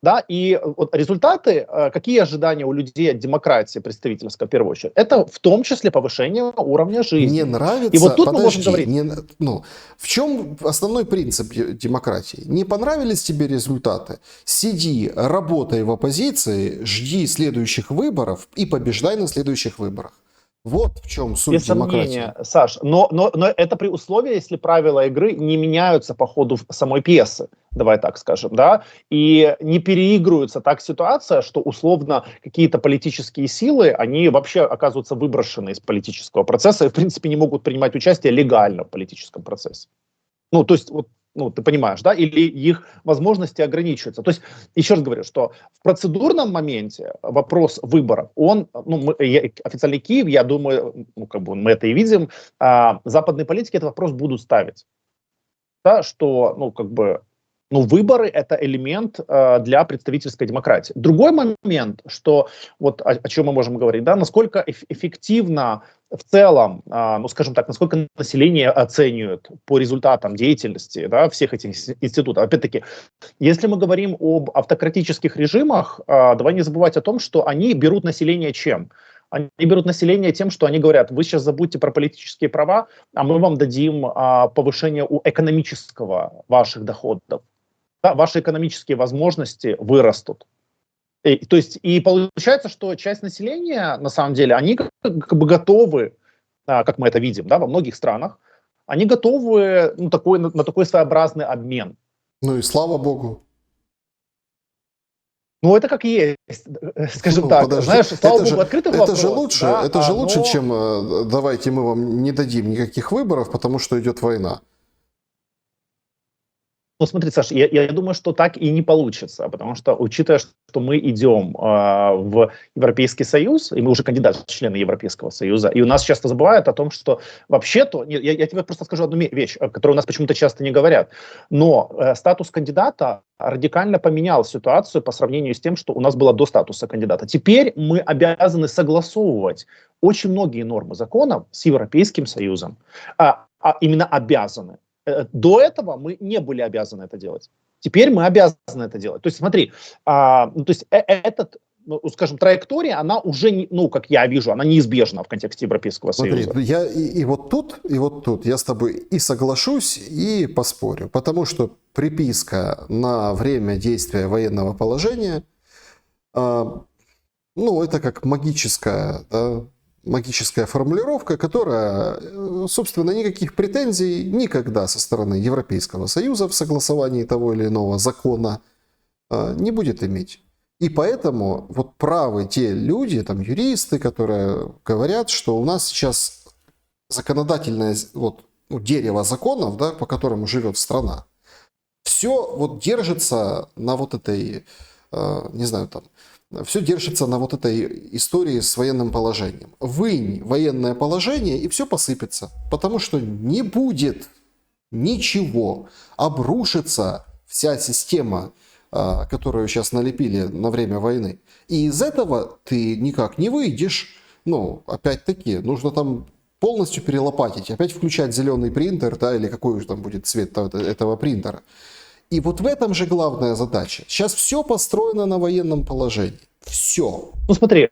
Да, и вот результаты, какие ожидания у людей от демократии представительской, в первую очередь, это в том числе повышение уровня жизни. Не нравится, и вот тут подожди, мы можем говорить. В чем основной принцип демократии? Не понравились тебе результаты? Сиди, работай в оппозиции, жди следующих выборов и побеждай на следующих выборах. Вот в чем суть Без демократии. сомнения, Саш, но это при условии, если правила игры не меняются по ходу самой пьесы, давай так скажем, да, и не переигрывается так ситуация, что условно какие-то политические силы, они вообще оказываются выброшены из политического процесса и, в принципе, не могут принимать участие легально в политическом процессе. Ну, то есть, вот, ты понимаешь, да, или их возможности ограничиваются. То есть, еще раз говорю, что в процедурном моменте вопрос выборов, официальный Киев, я думаю, мы это и видим, западные политики этот вопрос будут ставить. Да, что, выборы – это элемент для представительской демократии. Другой момент, что вот о чем мы можем говорить, да, насколько эффективно в целом, скажем так, насколько население оценивает по результатам деятельности, да, всех этих институтов. Опять-таки, если мы говорим об автократических режимах, давай не забывать о том, что они берут население чем? Они берут население тем, что они говорят: вы сейчас забудьте про политические права, а мы вам дадим повышение экономического ваших доходов. Да, ваши экономические возможности вырастут. То есть, и получается, что часть населения, на самом деле, они как бы готовы, как мы это видим, да, во многих странах, они готовы на такой своеобразный обмен. Ну и слава богу. Ну, это как есть, скажем так. Подожди. Знаешь, слава богу, открытый вопрос. Это же лучше, чем давайте мы вам не дадим никаких выборов, потому что идет война. Ну, смотри, Саш, я думаю, что так и не получится, потому что, учитывая, что мы идем в Европейский Союз, и мы уже кандидаты в члены Европейского Союза, и у нас часто забывают о том, что вообще-то, я тебе просто скажу одну вещь, которую у нас почему-то часто не говорят, но статус кандидата радикально поменял ситуацию по сравнению с тем, что у нас было до статуса кандидата. Теперь мы обязаны согласовывать очень многие нормы законов с Европейским Союзом, именно обязаны. До этого мы не были обязаны это делать. Теперь мы обязаны это делать. То есть смотри, скажем, траектория, она уже, как я вижу, она неизбежна в контексте Европейского Союза. Смотри, я и вот тут я с тобой и соглашусь, и поспорю. Потому что приписка на время действия военного положения, это как магическая, да, магическая формулировка, которая, собственно, никаких претензий никогда со стороны Европейского Союза в согласовании того или иного закона не будет иметь. И поэтому вот правы те люди, там, юристы, которые говорят, что у нас сейчас законодательное вот, дерево законов, да, по которому живет страна, все вот держится на вот этой, не знаю, там, все держится на вот этой истории с военным положением. Вынь военное положение, и все посыпется. Потому что не будет ничего. Обрушится вся система, которую сейчас налепили на время войны. И из этого ты никак не выйдешь. Ну, опять-таки, нужно там полностью перелопатить, опять включать зеленый принтер, да, или какой же там будет цвет этого принтера. И вот в этом же главная задача. Сейчас все построено на военном положении. Все. Ну смотри,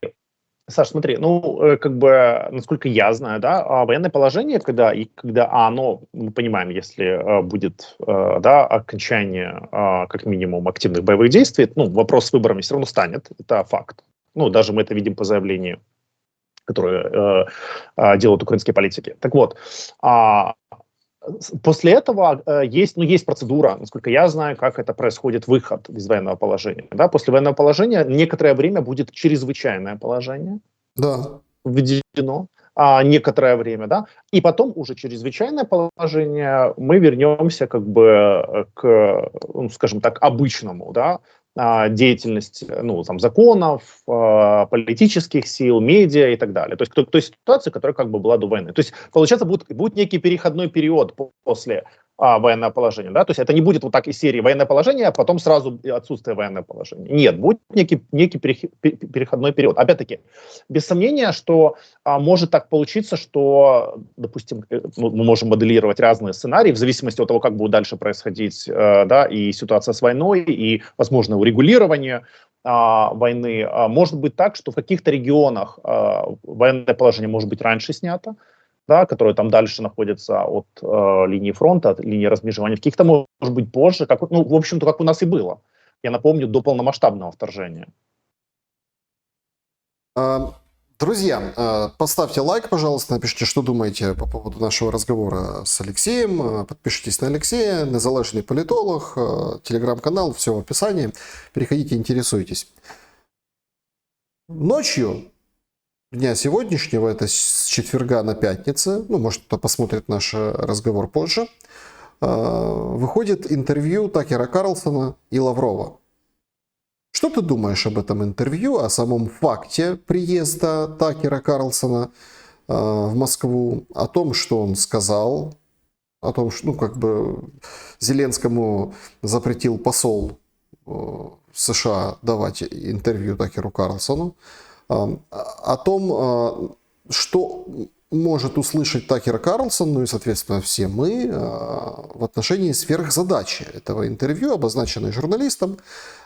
Саш, смотри, как бы, насколько я знаю, да, военное положение, когда оно, мы понимаем, если будет, да, окончание, как минимум, активных боевых действий, ну, вопрос с выборами все равно станет, это факт. Ну, даже мы это видим по заявлению, которое делают украинские политики. Так вот, после этого есть процедура, насколько я знаю, как это происходит, выход из военного положения. Да? После военного положения некоторое время будет чрезвычайное положение Да. введено, некоторое время, да, и потом уже чрезвычайное положение мы вернемся как бы к, ну, скажем так, обычному, да, деятельности, ну, там, законов, политических сил, медиа и так далее. То есть к той ситуации, которая как бы была до войны. То есть, получается, будет некий переходной период после военного положения. Да? То есть это не будет вот так из серии военное положение, а потом сразу отсутствие военного положения. Нет, будет некий переходной период. Опять-таки, без сомнения, что может так получиться, что, допустим, мы можем моделировать разные сценарии в зависимости от того, как будет дальше происходить, да, и ситуация с войной, и, возможно, урегулирование войны. Может быть так, что в каких-то регионах военное положение может быть раньше снято, да, которые там дальше находятся от линии фронта, от линии размежевания. В каких-то, может быть, позже, как, ну, в общем-то, как у нас и было. Я напомню, до полномасштабного вторжения. Друзья, поставьте лайк, пожалуйста, напишите, что думаете по поводу нашего разговора с Алексеем. Подпишитесь на Алексея, незалежный политолог, телеграм-канал, все в описании. Переходите, интересуйтесь. Ночью дня сегодняшнего, это с четверга на пятницу, ну, может, кто посмотрит наш разговор позже, выходит интервью Такера Карлсона и Лаврова. Что ты думаешь об этом интервью, о самом факте приезда Такера Карлсона в Москву, о том, что он сказал, о том, что, ну, как бы Зеленскому запретил посол США давать интервью Такеру Карлсону, о том, что может услышать Такер Карлсон, ну и, соответственно, все мы, в отношении сверхзадачи этого интервью, обозначенной журналистом,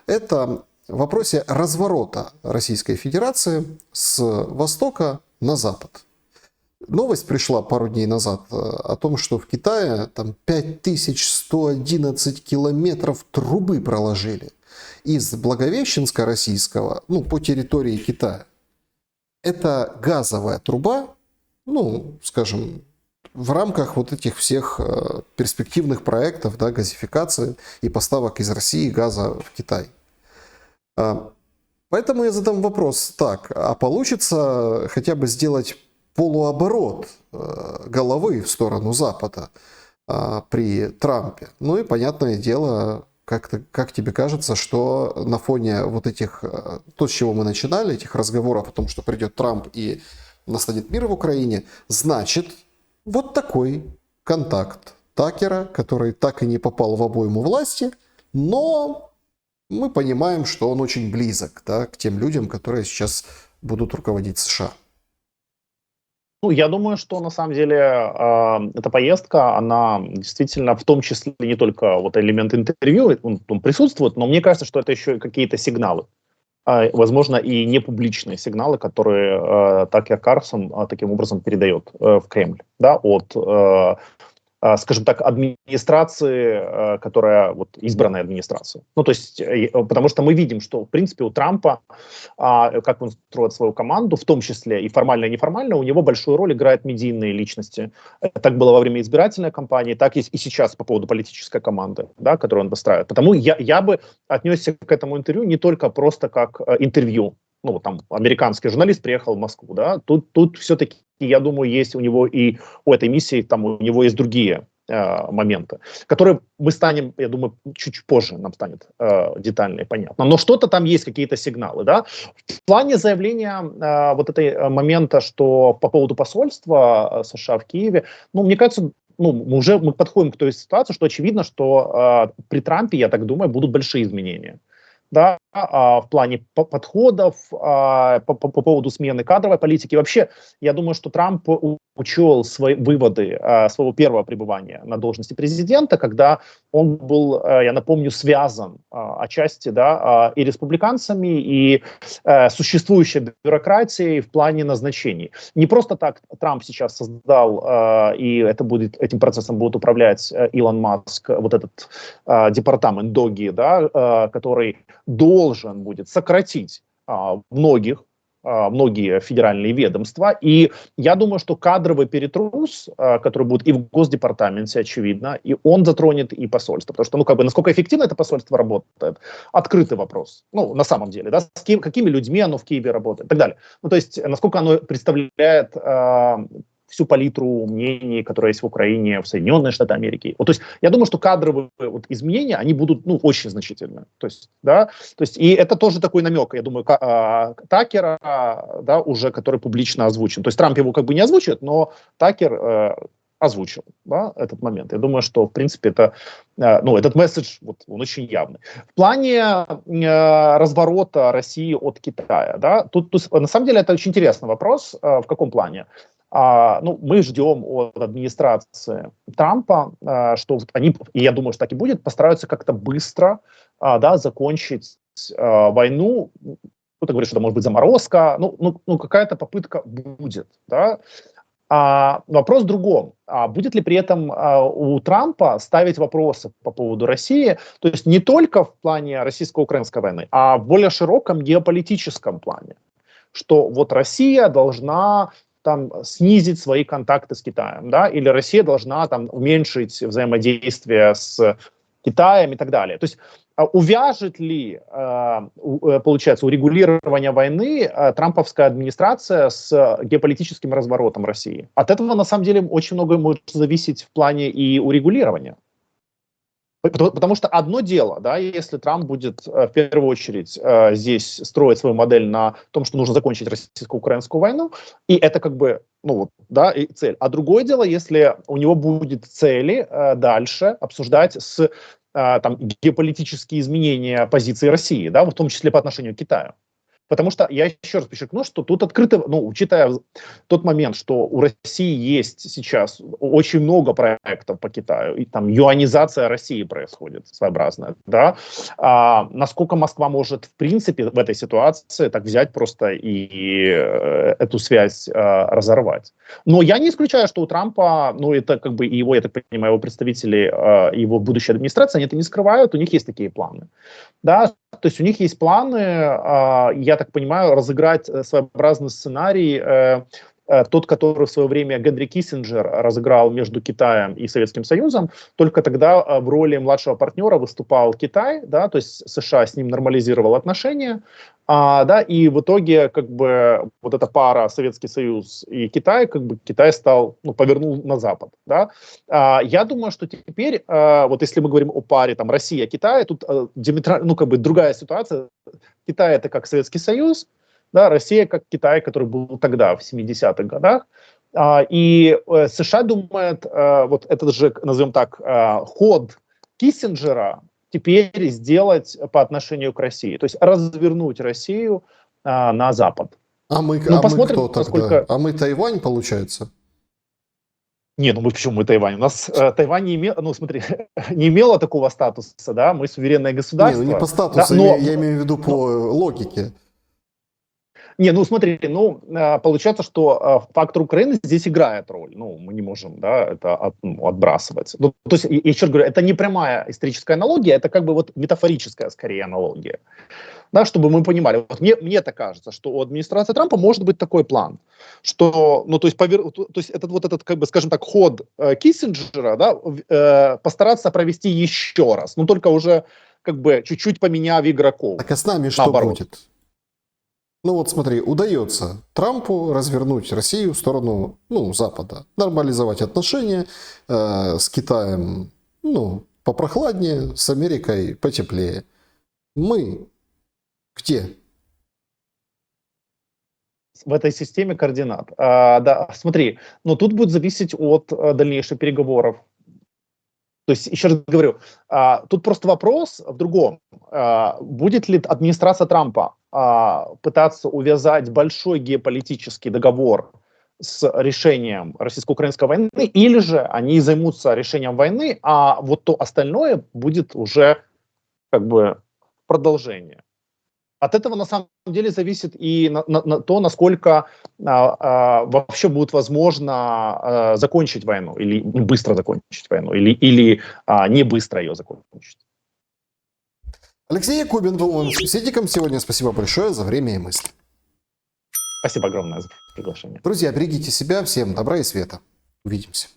это в вопросе разворота Российской Федерации с востока на запад. Новость пришла пару дней назад о том, что в Китае там 5111 километров трубы проложили из Благовещенска российского, ну, по территории Китая. Это газовая труба, ну, скажем, в рамках вот этих всех перспективных проектов, да, газификации и поставок из России газа в Китай. Поэтому я задам вопрос так, а получится хотя бы сделать полуоборот головы в сторону Запада при Трампе? Ну и понятное дело, как тебе кажется, что на фоне вот этих, то, с чего мы начинали, этих разговоров о том, что придет Трамп и настанет мир в Украине, значит вот такой контакт Такера, который так и не попал в обойму власти, но мы понимаем, что он очень близок, да, к тем людям, которые сейчас будут руководить США. Ну, я думаю, что на самом деле эта поездка, она действительно в том числе не только вот элемент интервью, он присутствует, но мне кажется, что это еще и какие-то сигналы. Возможно, и непубличные сигналы, которые Такер Карлсон таким образом передает в Кремль, да, от скажем так, администрации, которая вот избранная администрация. Ну, то есть, потому что мы видим, что, в принципе, у Трампа, как он строит свою команду, в том числе и формально, и неформально, у него большую роль играют медийные личности. Так было во время избирательной кампании, так и сейчас по поводу политической команды, да, которую он выстраивает. Потому я бы отнесся к этому интервью не только просто как интервью. Ну, там, американский журналист приехал в Москву, да, тут все-таки, я думаю, есть у него и у этой миссии, там, у него есть другие моменты, которые мы станем, я думаю, чуть позже нам станет детально и понятно. Но что-то там есть, какие-то сигналы, да. В плане заявления вот этой момента, что по поводу посольства США в Киеве, ну, мне кажется, ну, мы подходим к той ситуации, что очевидно, что при Трампе, я так думаю, будут большие изменения. Да, в плане подходов, по поводу смены кадровой политики. Вообще, я думаю, что Трамп учел свои выводы своего первого пребывания на должности президента, когда он был, я напомню, связан отчасти, да, и республиканцами, и существующей бюрократией в плане назначений. Не просто так Трамп сейчас создал, и этим процессом будет управлять Илон Маск, вот этот департамент DOGE, да, который должен будет сократить многие федеральные ведомства. И я думаю, что кадровый перетрус, который будет и в Госдепартаменте, очевидно, и он затронет и посольство. Потому что, ну, как бы, насколько эффективно это посольство работает, открытый вопрос. Ну, на самом деле, да, какими людьми оно в Киеве работает и так далее. Ну, то есть, насколько оно представляет всю палитру мнений, которые есть в Украине, в Соединенных Штатах Америки. Вот, то есть я думаю, что кадровые вот изменения, они будут, ну, очень значительны. То есть, да, то есть, и это тоже такой намек, я думаю, Такера, да, уже, который публично озвучен. То есть Трамп его как бы не озвучит, но Такер озвучил, да, этот момент. Я думаю, что, в принципе, это, ну, этот месседж, вот, он очень явный. В плане разворота России от Китая, да, тут на самом деле это очень интересный вопрос. В каком плане? Ну, мы ждем от администрации Трампа, что они, и я думаю, что так и будет, постараются как-то быстро, да, закончить войну. Кто-то говорит, что это может быть заморозка, ну какая-то попытка будет, да. Вопрос в другом. Будет ли при этом у Трампа ставить вопросы по поводу России, то есть не только в плане российско-украинской войны, а в более широком геополитическом плане, что вот Россия должна там снизить свои контакты с Китаем, да, или Россия должна там уменьшить взаимодействие с Китаем и так далее. То есть увяжет ли, получается, урегулирование войны трамповская администрация с геополитическим разворотом России? От этого, на самом деле, очень многое может зависеть в плане и урегулирования. Потому что одно дело, да, если Трамп будет в первую очередь здесь строить свою модель на том, что нужно закончить российско-украинскую войну, и это как бы, ну вот, да, и цель. А другое дело, если у него будет цели дальше обсуждать с там, геополитические изменения позиции России, да, в том числе по отношению к Китаю. Потому что, я еще раз подчеркну, что тут открыто, ну, учитывая тот момент, что у России есть сейчас очень много проектов по Китаю, и там юанизация России происходит своеобразная, да, насколько Москва может, в принципе, в этой ситуации так взять просто и эту связь разорвать. Но я не исключаю, что у Трампа, ну, это как бы его, я так понимаю, его представители, его будущей администрации, они это не скрывают, у них есть такие планы, да. То есть у них есть планы, я так понимаю, разыграть своеобразный сценарий, тот, который в свое время Генри Киссинджер разыграл между Китаем и Советским Союзом. Только тогда в роли младшего партнера выступал Китай, да, то есть США с ним нормализировал отношения, да, и в итоге как бы вот эта пара Советский Союз и Китай, как бы Китай стал, ну, повернул на Запад, да. Я думаю, что теперь, вот если мы говорим о паре там Россия-Китай, тут диаметрально, ну, как бы другая ситуация. Китай — это как Советский Союз, да, Россия как Китай, который был тогда, в 70-х годах. И США думает, вот этот же, назовем так, ход Киссинджера теперь сделать по отношению к России. То есть развернуть Россию на Запад. Ну, посмотрим, мы кто тогда? насколько... А мы Тайвань, получается? Не, ну мы почему мы Тайвань? У нас Тайвань не имел, ну смотри, не имела такого статуса, да, мы суверенное государство. Не, ну не по статусу, да, но, я имею в виду по логике. Не, ну смотри, ну получается, что фактор Украины здесь играет роль. Ну, мы не можем, да, это отбрасывать. Ну, то есть, еще раз говорю, это не прямая историческая аналогия, это как бы вот метафорическая скорее аналогия. Да, чтобы мы понимали. Вот мне так кажется, что у администрации Трампа может быть такой план, что, ну, то есть, то есть этот, как бы, скажем так, ход Киссинджера, да, постараться провести еще раз, но только уже как бы чуть-чуть поменяв игроков. Так а с нами что Наоборот. будет? Ну вот смотри, удается Трампу развернуть Россию в сторону, ну, Запада, нормализовать отношения с Китаем, ну, попрохладнее, с Америкой потеплее. Мы где? В этой системе координат. Да, смотри, но тут будет зависеть от дальнейших переговоров. То есть, еще раз говорю, тут просто вопрос в другом. Будет ли администрация Трампа пытаться увязать большой геополитический договор с решением российско-украинской войны, или же они займутся решением войны, а вот то остальное будет уже как бы продолжение. От этого на самом деле зависит и на то, насколько вообще будет возможно закончить войну, или быстро закончить войну, или не быстро ее закончить. Алексей Якубин был моим собеседником сегодня. Спасибо большое за время и мысли. Спасибо огромное за приглашение. Друзья, берегите себя. Всем добра и света. Увидимся.